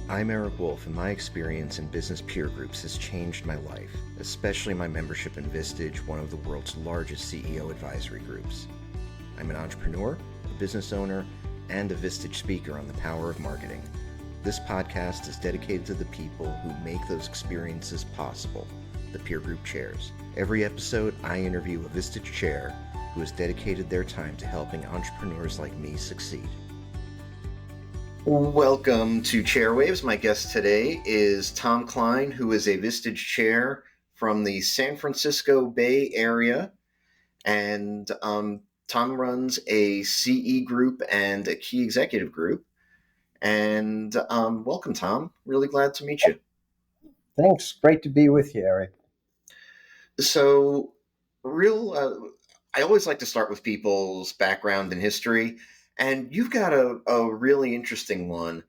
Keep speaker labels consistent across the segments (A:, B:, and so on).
A: I'm Eric Wolf, and my experience in business peer groups has changed my life, especially my membership in Vistage, one of the world's largest CEO advisory groups. I'm an entrepreneur, a business owner, and a Vistage speaker on the power of marketing. This podcast is dedicated to the people who make those experiences possible, the peer group chairs. Every episode, I interview a Vistage chair who has dedicated their time to helping entrepreneurs like me succeed. Welcome to Chairwaves. My guest today is Tom Klein, who is a Vistage chair from the San Francisco Bay Area. And Tom runs a CE group and a key executive group. And welcome, Tom. Really glad to meet you.
B: Thanks. Great to be with you, Eric.
A: So, I always like to start with people's background and history. And you've got a really interesting one.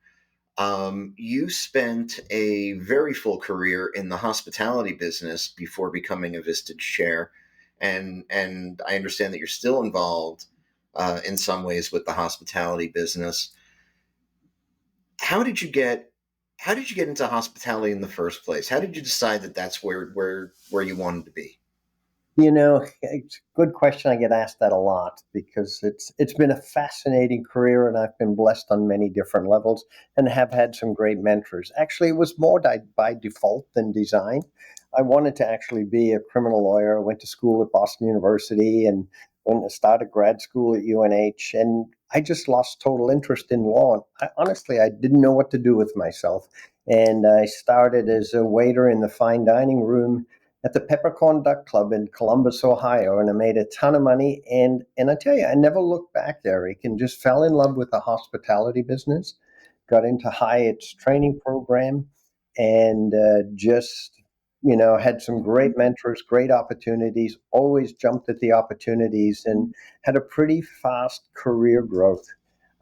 A: You spent a very full career in the hospitality business before becoming a Vistage chair, and I understand that you're still involved in some ways with the hospitality business. How did you get into hospitality in the first place? How did you decide that that's where you wanted to be?
B: You know, it's a good question. I get asked that a lot because it's been a fascinating career, and I've been blessed on many different levels and have had some great mentors. Actually, it was more by default than design. I wanted to actually be a criminal lawyer. I went to school at Boston University and went to started grad school at UNH, and I just lost total interest in law. And honestly, I didn't know what to do with myself. And I started as a waiter in the fine dining room at the Peppercorn Duck Club in Columbus, Ohio, and I made a ton of money. And I tell you, I never looked back, Eric, and just fell in love with the hospitality business. Got into Hyatt's training program, and had some great mentors, great opportunities. Always jumped at the opportunities, and had a pretty fast career growth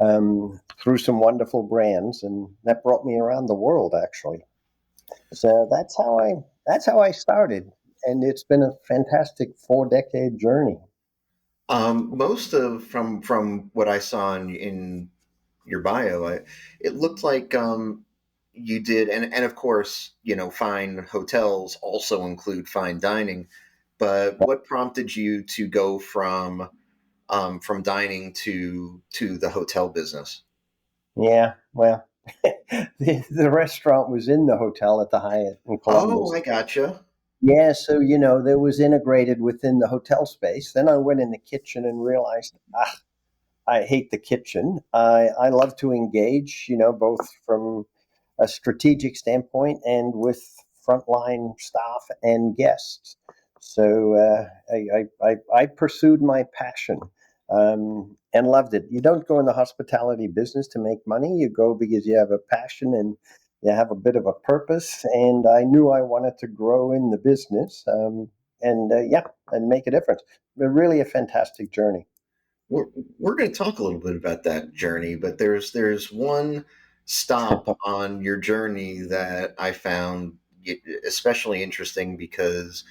B: through some wonderful brands, and that brought me around the world, actually. So that's how I started, and it's been a fantastic 4-decade journey.
A: Most of from what I saw in your bio, it looked like you did, and of course, fine hotels also include fine dining. But what prompted you to go from dining to the hotel business?
B: Yeah, well, the restaurant was in the hotel at the Hyatt in
A: Oh,
B: Columbus.
A: I gotcha.
B: Yeah, so there was integrated within the hotel space. Then I went in the kitchen and realized, I hate the kitchen. I love to engage, both from a strategic standpoint and with frontline staff and guests. So I pursued my passion and loved it. You don't go in the hospitality business to make money. You go because you have a passion and you have a bit of a purpose. And I knew I wanted to grow in the business and make a difference. But really a fantastic journey.
A: We're we're going to talk a little bit about that journey, but there's one stop on your journey that I found especially interesting because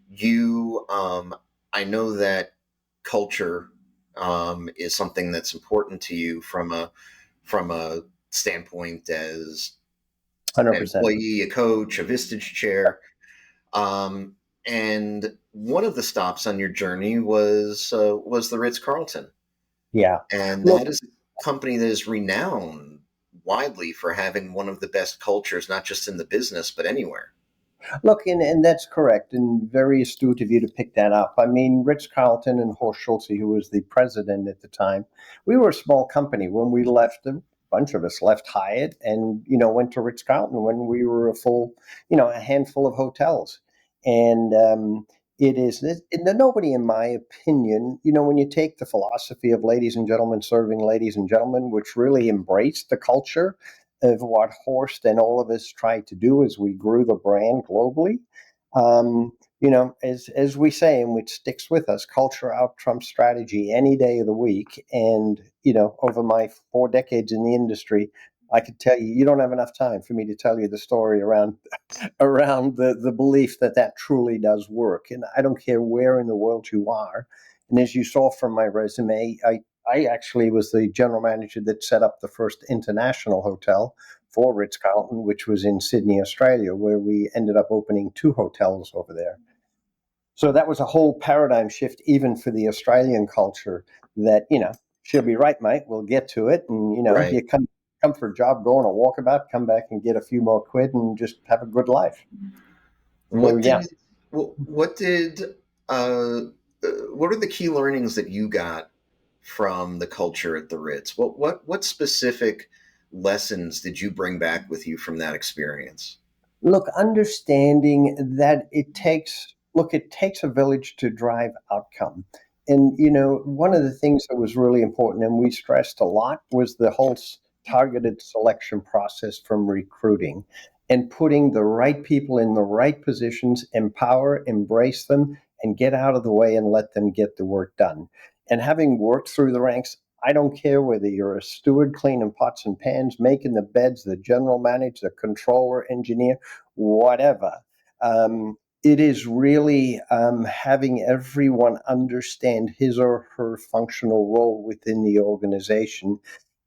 A: you I know that culture is something that's important to you from a standpoint as an
B: 100%.
A: employee, a coach, a Vistage chair. Um, and one of the stops on your journey was the Ritz-Carlton,
B: Yeah.
A: and
B: Look,
A: that is a company that is renowned widely for having one of the best cultures, not just in the business but anywhere.
B: and that's correct, and very astute of you to pick that up. I mean, Ritz-Carlton and Horst Schulze, who was the president at the time, we were a small company. When we left, a bunch of us left Hyatt and, went to Ritz-Carlton when we were a handful of hotels. And nobody, in my opinion, when you take the philosophy of ladies and gentlemen serving ladies and gentlemen, which really embraced the culture of what Horst and all of us tried to do as we grew the brand globally. As we say, and which sticks with us, culture out trumps strategy any day of the week. And over my 4 decades in the industry, I could tell you, you don't have enough time for me to tell you the story around the belief that truly does work. And I don't care where in the world you are. And as you saw from my resume, I actually was the general manager that set up the first international hotel for Ritz-Carlton, which was in Sydney, Australia, where we ended up opening two hotels over there. So that was a whole paradigm shift, even for the Australian culture. That she'll be right, mate. We'll get to it, and
A: Right.
B: you come for a job, go on a walkabout, come back and get a few more quid, and just have a good life. So
A: What
B: yeah,
A: did what did uh, what are the key learnings that you got from the culture at the Ritz? What specific lessons did you bring back with you from that experience?
B: look, understanding that it takes a village to drive outcome. And one of the things that was really important and we stressed a lot was the whole targeted selection process from recruiting and putting the right people in the right positions, empower, embrace them, and get out of the way and let them get the work done. And having worked through the ranks, I don't care whether you're a steward cleaning pots and pans, making the beds, the general manager, the controller, engineer, whatever. It is really having everyone understand his or her functional role within the organization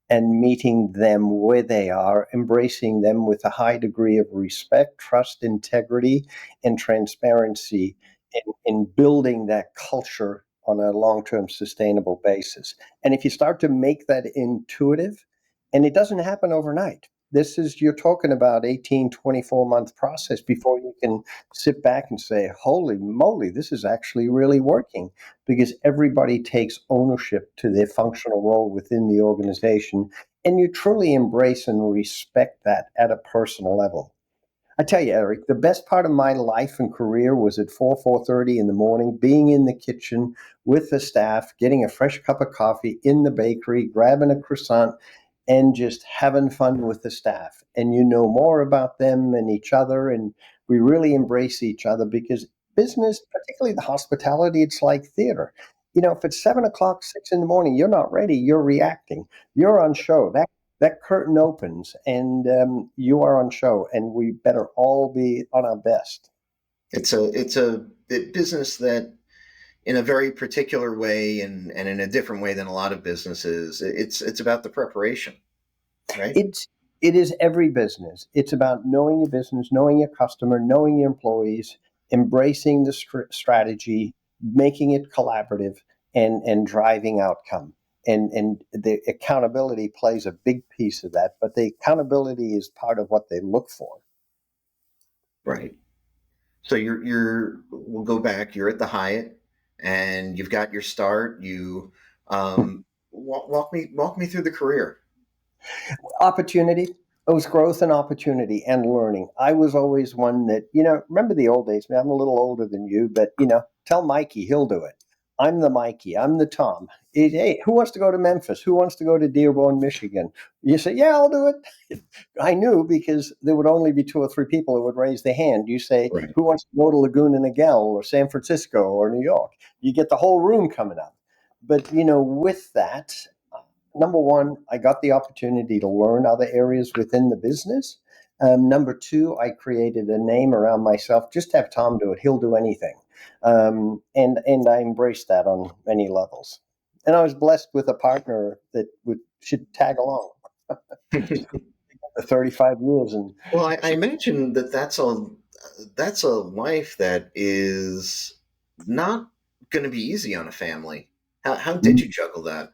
B: and meeting them where they are, embracing them with a high degree of respect, trust, integrity, and transparency in building that culture on a long term sustainable basis. And if you start to make that intuitive, and it doesn't happen overnight. This is, you're talking about 18, 24-month process before you can sit back and say, holy moly, this is actually really working, because everybody takes ownership to their functional role within the organization, and you truly embrace and respect that at a personal level. I tell you, Eric, the best part of my life and career was at 4:30 in the morning, being in the kitchen with the staff, getting a fresh cup of coffee in the bakery, grabbing a croissant, and just having fun with the staff. And you know more about them and each other, and we really embrace each other because business, particularly the hospitality, it's like theater. If it's 7 o'clock, 6 in the morning, you're not ready, you're reacting, you're on show. That curtain opens and you are on show, and we better all be on our best.
A: It's a business that, in a very particular way and in a different way than a lot of businesses, it's about the preparation, right?
B: It is every business. It's about knowing your business, knowing your customer, knowing your employees, embracing the strategy, making it collaborative, and driving outcome. And the accountability plays a big piece of that, but the accountability is part of what they look for.
A: Right. So we'll go back. You're at the Hyatt, and you've got your start. You walk me through the career.
B: Opportunity. It was growth and opportunity and learning. I was always one that, remember the old days, man, I'm a little older than you, but, tell Mikey, he'll do it. I'm the Mikey. I'm the Tom. Hey, who wants to go to Memphis? Who wants to go to Dearborn, Michigan? You say, yeah, I'll do it. I knew because there would only be two or three people who would raise their hand. You say,
A: Right.
B: who wants to go to Laguna Niguel or San Francisco or New York? You get the whole room coming up. But, with that, number one, I got the opportunity to learn other areas within the business. Number two, I created a name around myself. Just have Tom do it; he'll do anything, and I embraced that on many levels. And I was blessed with a partner that should tag along for 35 years, and
A: Well, I imagine that that's a life that is not going to be easy on a family. How did you juggle that?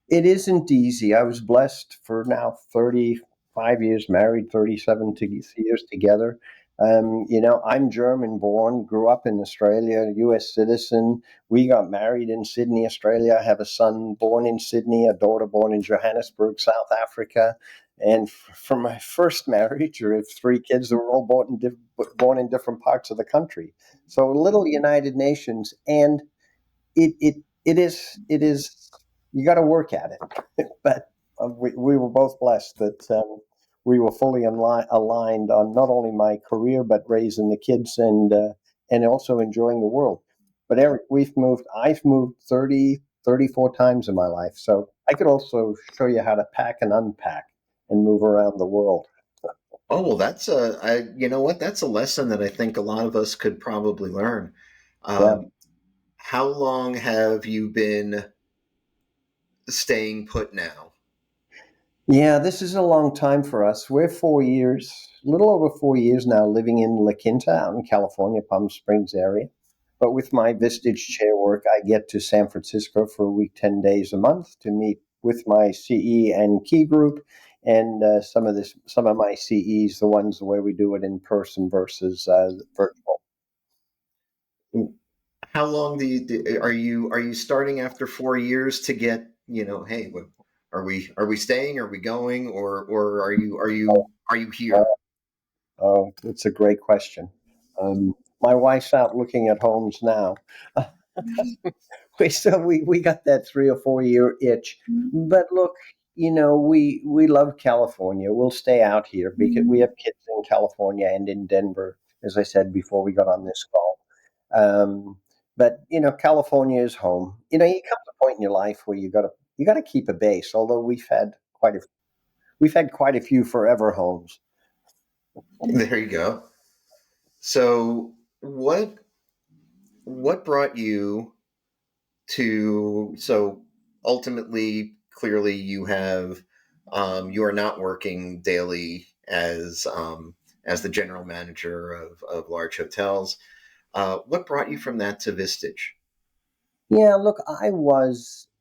B: it isn't easy. I was blessed for now 35 years married, 37 years together. I'm German born, grew up in Australia, US citizen. We got married in Sydney, Australia. I have a son born in Sydney, a daughter born in Johannesburg, South Africa. And from my first marriage, we have three kids that were all born in different parts of the country. So little United Nations, and it is you got to work at it. But we were both blessed that we were fully aligned on not only my career but raising the kids and also enjoying the world. But Eric, I've moved 34 times in my life, so I could also show you how to pack and unpack and move around the world.
A: Oh, well, you know what? That's a lesson that I think a lot of us could probably learn.
B: Yeah.
A: Um, how long have you been staying put now?
B: Yeah, this is a long time for us. We're 4 years, a little over 4 years now, living in La Quinta out in California, Palm Springs area. But with my Vistage chair work, I get to San Francisco for a week, 10 days a month to meet with my CE and key group. And some of my CEs, the ones where we do it in person versus virtual.
A: How long are you starting after 4 years to get, hey, are we staying, are we going, or are you
B: Uh,
A: here?
B: oh, it's a great question. My wife's out looking at homes now. We got that 3 or 4 year itch. But look, we love California. We'll stay out here because we have kids in California and in Denver, as I said before we got on this call. Um, but California is home. You come to a point in your life where you gotta keep a base. Although we've had quite a few forever homes.
A: There you go. So what brought you to, so ultimately, clearly you are not working daily as the general manager of large hotels. What brought you from that to Vistage?
B: Yeah, look,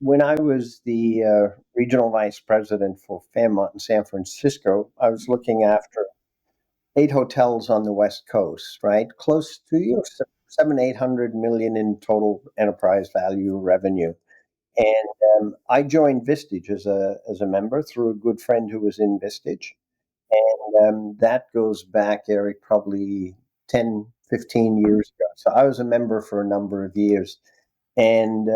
B: when I was the regional vice president for Fairmont in San Francisco, I was looking after 8 hotels on the West Coast, right? Close to 700, 800 million in total enterprise value revenue. And I joined Vistage as a member through a good friend who was in Vistage. And that goes back, Eric, probably 10, 15 years ago. So I was a member for a number of years and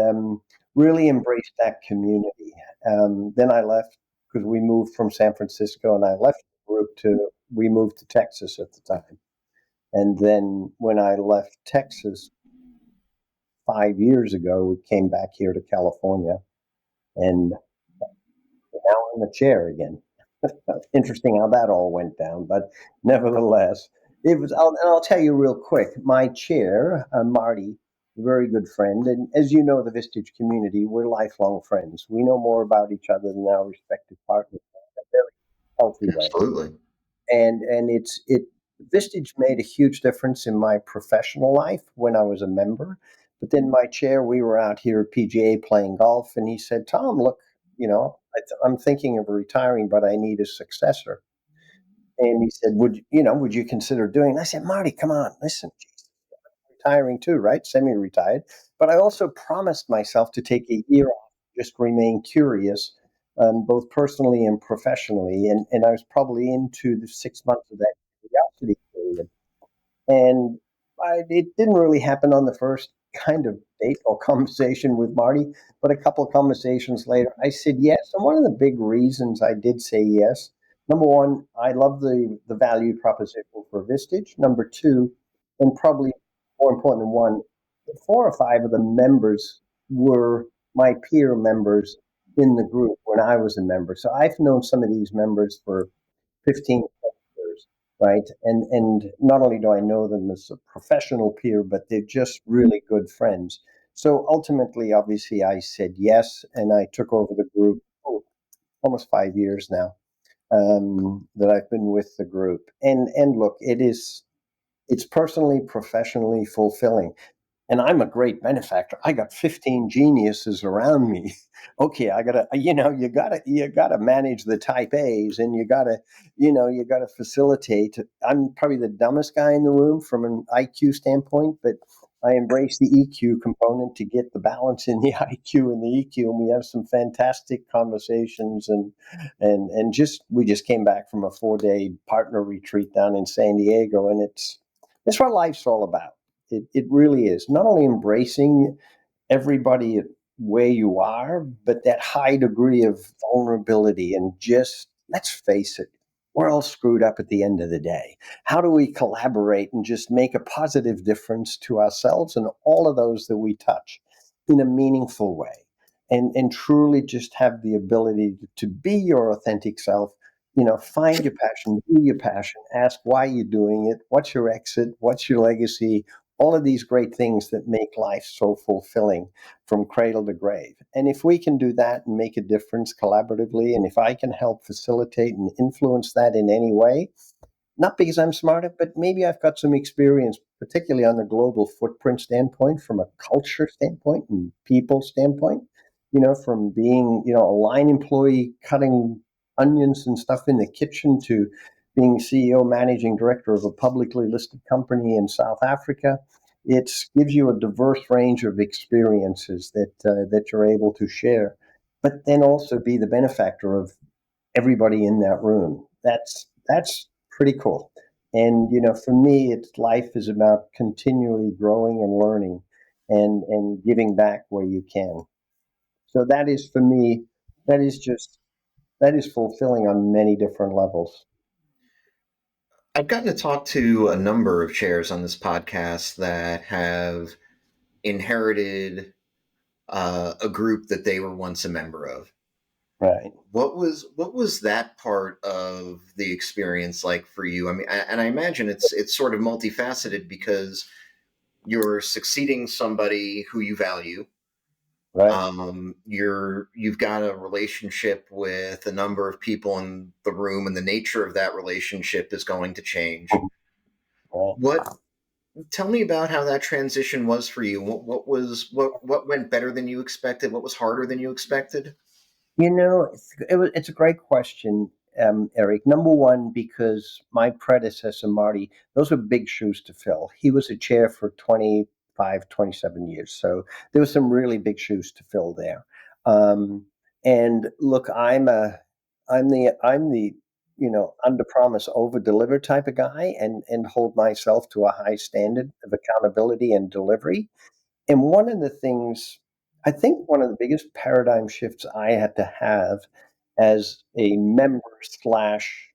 B: really embraced that community. Then I left because we moved from San Francisco, and I left the group to we moved to Texas at the time. And then when I left Texas 5 years ago, we came back here to California, and now I'm in the chair again. Interesting how that all went down, but nevertheless, it was. And I'll tell you real quick. My chair, Marty, a very good friend, and as you know, the Vistage community, we're lifelong friends. We know more about each other than our respective partners in a very healthy way.
A: Absolutely.
B: And it Vistage made a huge difference in my professional life when I was a member. But then my chair, we were out here at PGA playing golf, and he said, "Tom, look, I'm thinking of retiring, but I need a successor." And he said, "Would you consider doing?" And I said, "Marty, come on, listen, geez, retiring too, right? Semi-retired, but I also promised myself to take a year off, just remain curious, both personally and professionally." And I was probably into the 6 months of that curiosity period. And it didn't really happen on the first kind of date or conversation with Marty, but a couple of conversations later, I said yes. And one of the big reasons I did say yes, number one, I love the value proposition for Vistage. Number two, and probably more important than one, 4 or 5 of the members were my peer members in the group when I was a member. So I've known some of these members for 15 years, right? And not only do I know them as a professional peer, but they're just really good friends. So ultimately, obviously, I said yes, and I took over the group. Almost 5 years now that I've been with the group. And look, it's personally, professionally fulfilling, and I'm a great benefactor. I got 15 geniuses around me. Okay, I gotta, you gotta manage the type A's, and you gotta facilitate. I'm probably the dumbest guy in the room from an IQ standpoint, but I embrace the EQ component to get the balance in the IQ and the EQ, and we have some fantastic conversations. And just we just came back from a 4 day partner retreat down in San Diego, and it's what life's all about. It really is. Not only embracing everybody where you are, but that high degree of vulnerability and just, let's face it, we're all screwed up at the end of the day. How do we collaborate and just make a positive difference to ourselves and all of those that we touch in a meaningful way? And truly just have the ability to be your authentic self. Find your passion, do your passion, ask why you're doing it, what's your exit, what's your legacy, all of these great things that make life so fulfilling from cradle to grave. And if we can do that and make a difference collaboratively, and if I can help facilitate and influence that in any way, not because I'm smarter, but maybe I've got some experience, particularly on the global footprint standpoint, from a culture standpoint and people standpoint, from being, a line employee cutting onions and stuff in the kitchen to being CEO, managing director of a publicly listed company in South Africa. It gives you a diverse range of experiences that you're able to share, but then also be the benefactor of everybody in that room. That's pretty cool. And for me, it's life is about continually growing and learning, and giving back where you can. So that is for me. That is just that is fulfilling on many different levels.
A: I've gotten to talk to a number of chairs on this podcast that have inherited a group that they were once a member of.
B: Right.
A: What was that part of the experience like for you? I mean, and I imagine it's sort of multifaceted because you're succeeding somebody who you value.
B: Right.
A: You've got a relationship with a number of people in the room, and the nature of that relationship is going to change.
B: Right.
A: What Tell me about how that transition was for you. What went better than you expected? What was harder than you expected?
B: It's a great question, Eric. Number one, because my predecessor, Marty, those were big shoes to fill. He was a chair for 25, 27 years. So there were some really big shoes to fill there. Um, and look, I'm the, under promise, over deliver type of guy, and hold myself to a high standard of accountability and delivery. And one of the things, I think one of the biggest paradigm shifts I had to have as a member slash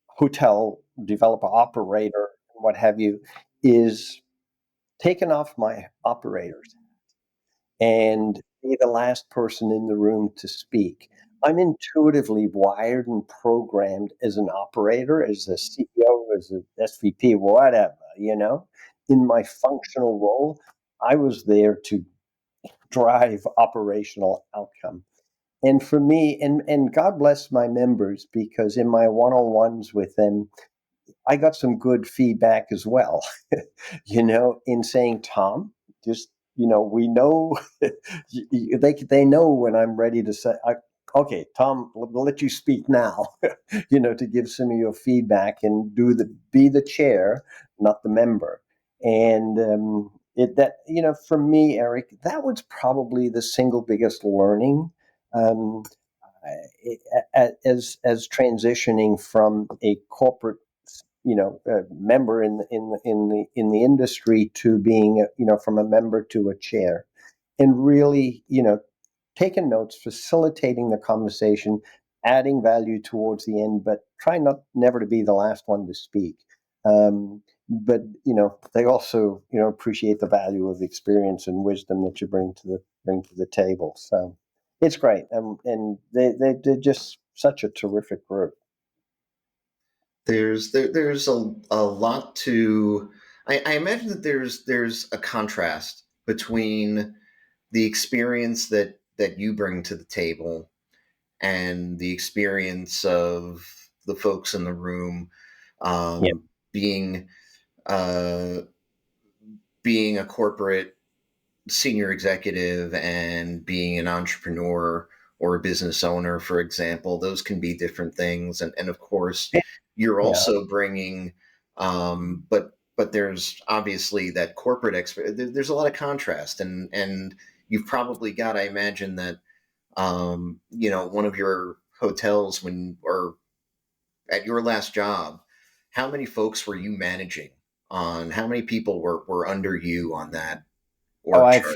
B: hotel developer operator, what have you, is taking off my operators and be the last person in the room to speak. I'm intuitively wired and programmed as an operator, as a CEO, as a SVP, whatever, in my functional role. I was there to drive operational outcome. And for me, and God bless my members, because in my one-on-ones with them, I got some good feedback as well, in saying, Tom, just, we know, they know when I'm ready to say, okay, Tom, we'll let you speak now, to give some of your feedback and be the chair, not the member. And for me, Eric, that was probably the single biggest learning. Um, as transitioning from a corporate member in the industry to being from a member to a chair, and really taking notes, facilitating the conversation, adding value towards the end, but try not never to be the last one to speak. But they also appreciate the value of experience and wisdom that you bring to the table. So it's great, and they're just such a terrific group.
A: There's a lot to. I imagine that there's a contrast between the experience that you bring to the table and the experience of the folks in the room,
B: Yeah.
A: um, being uh, being a corporate senior executive and being an entrepreneur or a business owner, for example. Those can be different things, and of course, you're
B: Yeah.
A: also bringing, but there's obviously that corporate There's a lot of contrast, and you've probably got. I imagine that one of your hotels when or at your last job, how many folks were you managing? On how many people were under you on that
B: Oh,
A: org chart?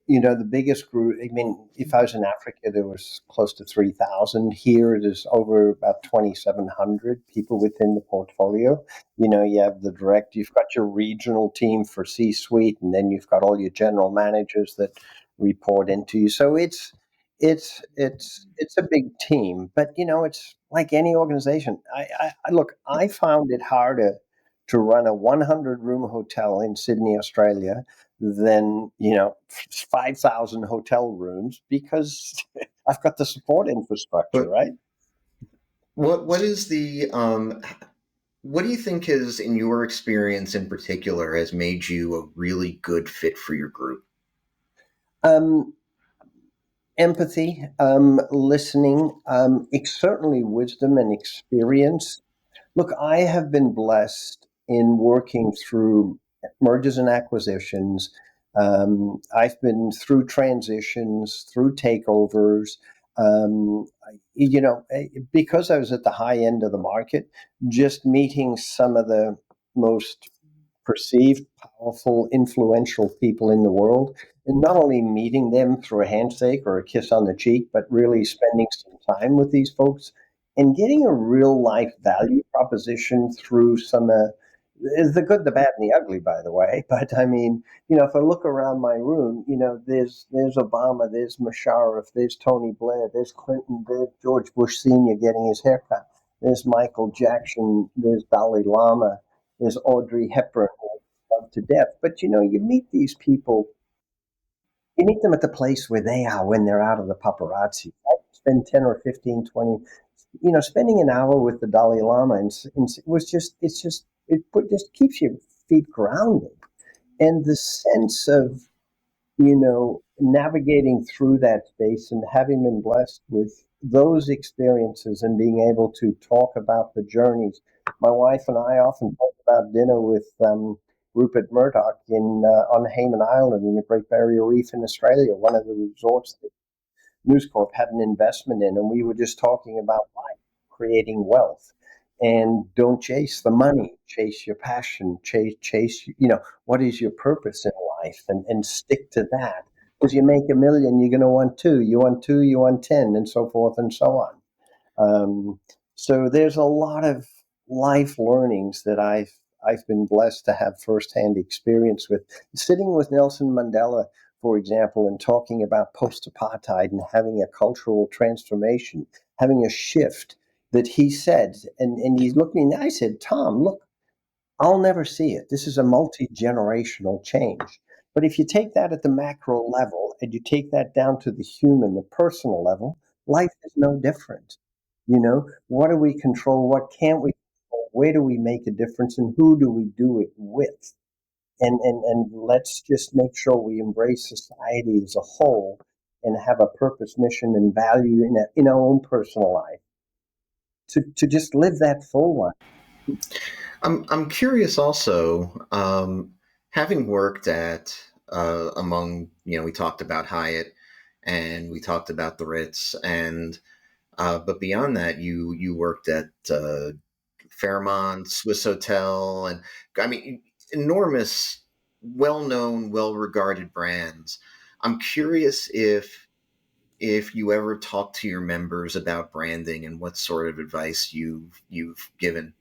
B: the biggest group. I mean, if I was in Africa, there was close to 3,000. Here, there's over about 2,700 people within the portfolio. You have you've got your regional team for C-suite, and then you've got all your general managers that report into you. So it's a big team, but it's like any organization. I look. I found it harder to run a 100-room hotel in Sydney, Australia, than 5,000 hotel rooms because I've got the support infrastructure,
A: But
B: right?
A: what is the what do you think has, in your experience in particular, has made you a really good fit for your group?
B: Um, Empathy, listening, certainly wisdom and experience. Look, I have been blessed in working through mergers and acquisitions. I've been through transitions, through takeovers. Um, because I was at the high end of the market, just meeting some of the most perceived, powerful, influential people in the world, and not only meeting them through a handshake or a kiss on the cheek, but really spending some time with these folks and getting a real life value proposition through some is the good, the bad, and the ugly, by the way. But I mean, if I look around my room, there's Obama, there's Musharraf, there's Tony Blair, there's Clinton, there's George Bush Senior getting his haircut, there's Michael Jackson, there's Dalai Lama, there's Audrey Hepburn, who I love to death. But you meet these people, you meet them at the place where they are when they're out of the paparazzi. I spend 10 or 15, 20, spending an hour with the Dalai Lama and it was just keeps your feet grounded. And the sense of, navigating through that space and having been blessed with those experiences and being able to talk about the journeys. My wife and I often talk about dinner with Rupert Murdoch on Hayman Island in the Great Barrier Reef in Australia, one of the resorts that News Corp had an investment in, and we were just talking about life, creating wealth. And don't chase the money, chase your passion, chase, what is your purpose in life, and stick to that. Because you make a million, you're going to want two, you want 10, and so forth and so on. Um, so there's a lot of life learnings that I've been blessed to have firsthand experience with. Sitting with Nelson Mandela, for example, and talking about post-apartheid and having a cultural transformation, having a shift that he said, and he looked me and I said, Tom, look, I'll never see it. This is a multi-generational change. But if you take that at the macro level and you take that down to the human, the personal level, life is no different. What do we control? What can't we control? Where do we make a difference? And who do we do it with? And let's just make sure we embrace society as a whole and have a purpose, mission, and value in our own personal life to just live that full one.
A: I'm curious also, having worked at among, we talked about Hyatt and we talked about the Ritz, and but beyond that, you worked at Fairmont, Swiss Hotel, and I mean enormous, well-known, well-regarded brands. I'm curious if you ever talk to your members about branding and what sort of advice you've given.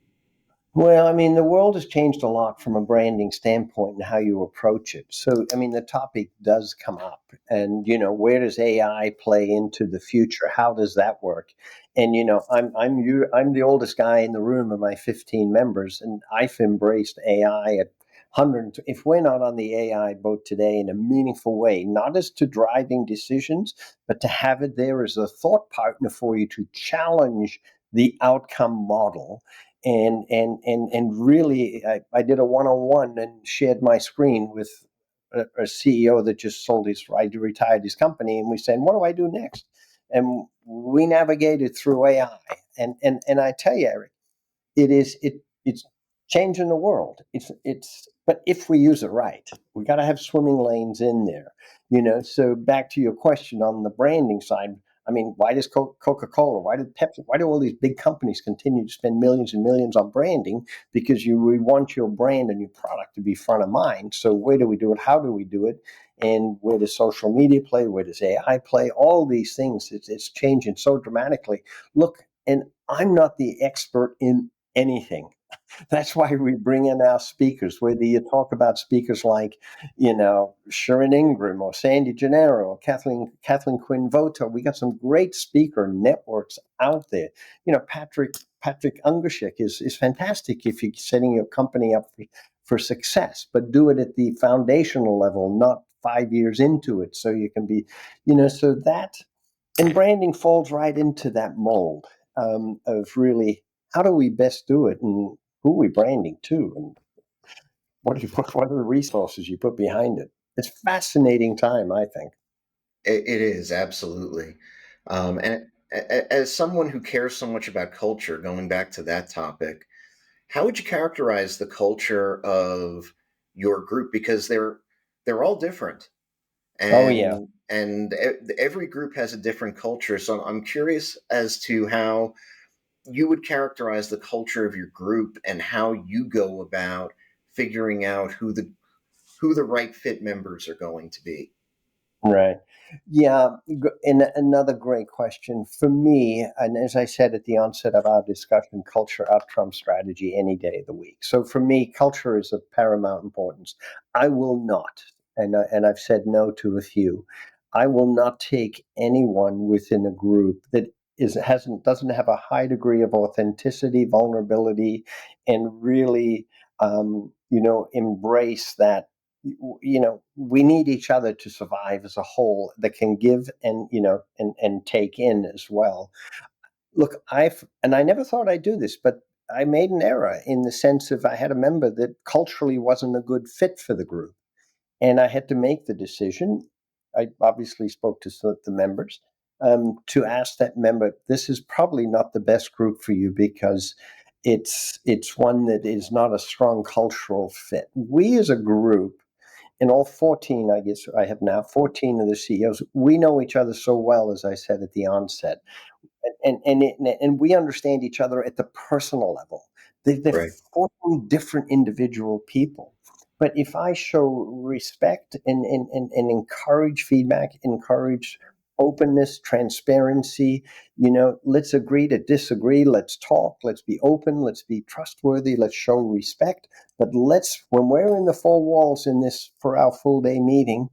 B: Well, I mean, the world has changed a lot from a branding standpoint and how you approach it. So, I mean, the topic does come up, and where does AI play into the future? How does that work? And I'm the oldest guy in the room of my 15 members, and I've embraced AI at 100. If we're not on the AI boat today in a meaningful way, not as to driving decisions, but to have it there as a thought partner for you to challenge the outcome model and really I did a one-on-one and shared my screen with a CEO that just retired his company, and we said, what do I do next? And we navigated through AI, and I tell you, Eric, it's changing the world. It's but if we use it right, we got to have swimming lanes in there. So back to your question on the branding side. I mean, why does Coca-Cola, why did Pepsi, why do all these big companies continue to spend millions and millions on branding? Because we want your brand and your product to be front of mind. So where do we do it? How do we do it? And where does social media play? Where does AI play? All these things, it's changing so dramatically. Look, and I'm not the expert in anything. That's why we bring in our speakers, whether you talk about speakers like, Sharon Ingram or Sandy Gennaro or Kathleen Quinn Voto. We got some great speaker networks out there. Patrick Ungershik is fantastic if you're setting your company up for success, but do it at the foundational level, not 5 years into it. So you can be, so that, and branding falls right into that mold of really how do we best do it and who are we branding to and what are the resources you put behind it. It's fascinating time, I think.
A: It is absolutely, and as someone who cares so much about culture, going back to that topic, how would you characterize the culture of your group? Because they're all different,
B: Oh yeah.
A: and every group has a different culture. So I'm curious as to how you would characterize the culture of your group and how you go about figuring out who the right fit members are going to be.
B: Right. Yeah. And another great question for me, and as I said at the onset of our discussion, culture out trumps strategy any day of the week. So for me, culture is of paramount importance. I will not, and I've said no to a few. I will not take anyone within a group that is hasn't doesn't have a high degree of authenticity, vulnerability, and really, embrace that. We need each other to survive as a whole that can give and take in as well. Look, I never thought I'd do this, but I made an error in the sense of I had a member that culturally wasn't a good fit for the group, and I had to make the decision. I obviously spoke to the members to ask that member, this is probably not the best group for you because it's one that is not a strong cultural fit. We as a group, and all 14, I guess I have now 14 of the CEOs, we know each other so well, as I said at the onset, and we understand each other at the personal level. They're
A: Right.
B: 14 different individual people. But if I show respect and encourage feedback, encourage openness, transparency, let's agree to disagree, let's talk, let's be open, let's be trustworthy, let's show respect. But when we're in the four walls in this for our full day meeting,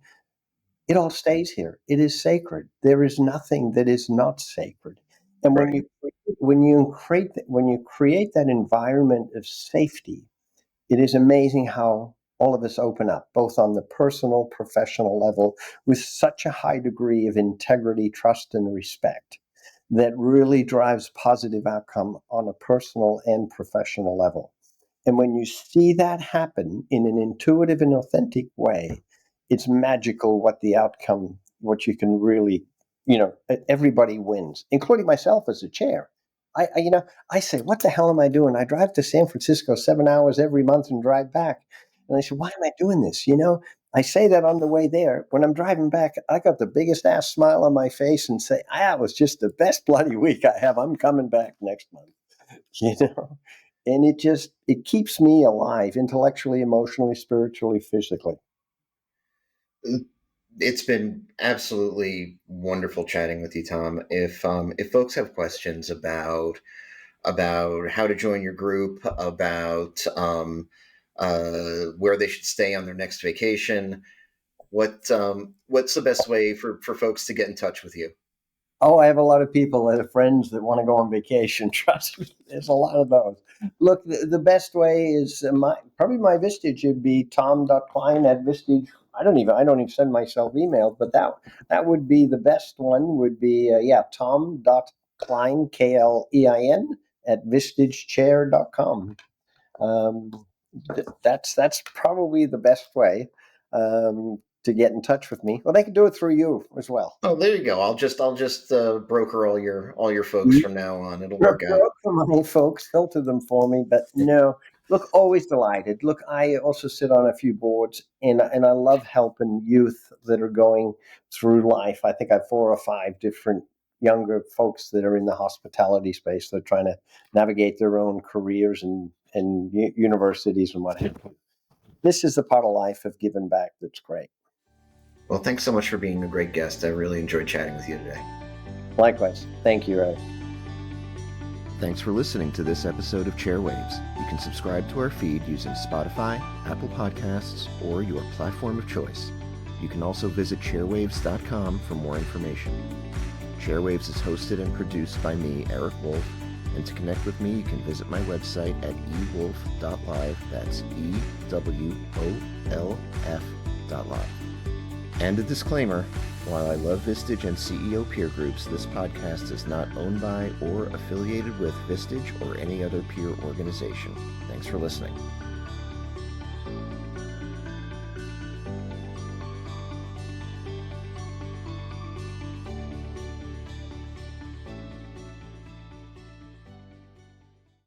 B: it all stays here. It is sacred. There is nothing that is not sacred. And
A: Right.
B: when you create that environment of safety, it is amazing how all of us open up, both on the personal, professional level, with such a high degree of integrity, trust, and respect that really drives positive outcome on a personal and professional level. And when you see that happen in an intuitive and authentic way, it's magical what you can really, everybody wins, including myself as a chair. I say, what the hell am I doing? I drive to San Francisco 7 hours every month and drive back. And I said, why am I doing this? I say that on the way there. When I'm driving back, I got the biggest ass smile on my face and say, it was just the best bloody week I have. I'm coming back next month. You know? And it keeps me alive intellectually, emotionally, spiritually, physically.
A: It's been absolutely wonderful chatting with you, Tom. If folks have questions about how to join your group, about where they should stay on their next vacation, what's the best way for folks to get in touch with you?
B: Oh, I have a lot of people that are friends that want to go on vacation. Trust me, there's a lot of those. Look, the best way is probably my Vistage would be tom.klein at Vistage. I don't even send myself emails, but that would be the best one. Would be tom.klein Klein at vistagechair.com. Um, that's probably the best way to get in touch with me. Well, they can do it through you as well.
A: Oh, there you go. I'll just broker all your folks from now on. It'll work out.
B: Broke the money, folks. Filter them for me. But no, look, always delighted. Look, I also sit on a few boards, and I love helping youth that are going through life. I think I have 4 or 5 different younger folks that are in the hospitality space. They're trying to navigate their own careers and universities and what have you. This is the part of life of giving back that's great.
A: Well, thanks so much for being a great guest. I really enjoyed chatting with you today.
B: Likewise. Thank you, Ray.
A: Thanks for listening to this episode of Chairwaves. You can subscribe to our feed using Spotify, Apple Podcasts, or your platform of choice. You can also visit chairwaves.com for more information. Chairwaves is hosted and produced by me, Eric Wolf, and to connect with me, you can visit my website at ewolf.live. That's EWOLF.live. And a disclaimer, while I love Vistage and CEO peer groups, this podcast is not owned by or affiliated with Vistage or any other peer organization. Thanks for listening.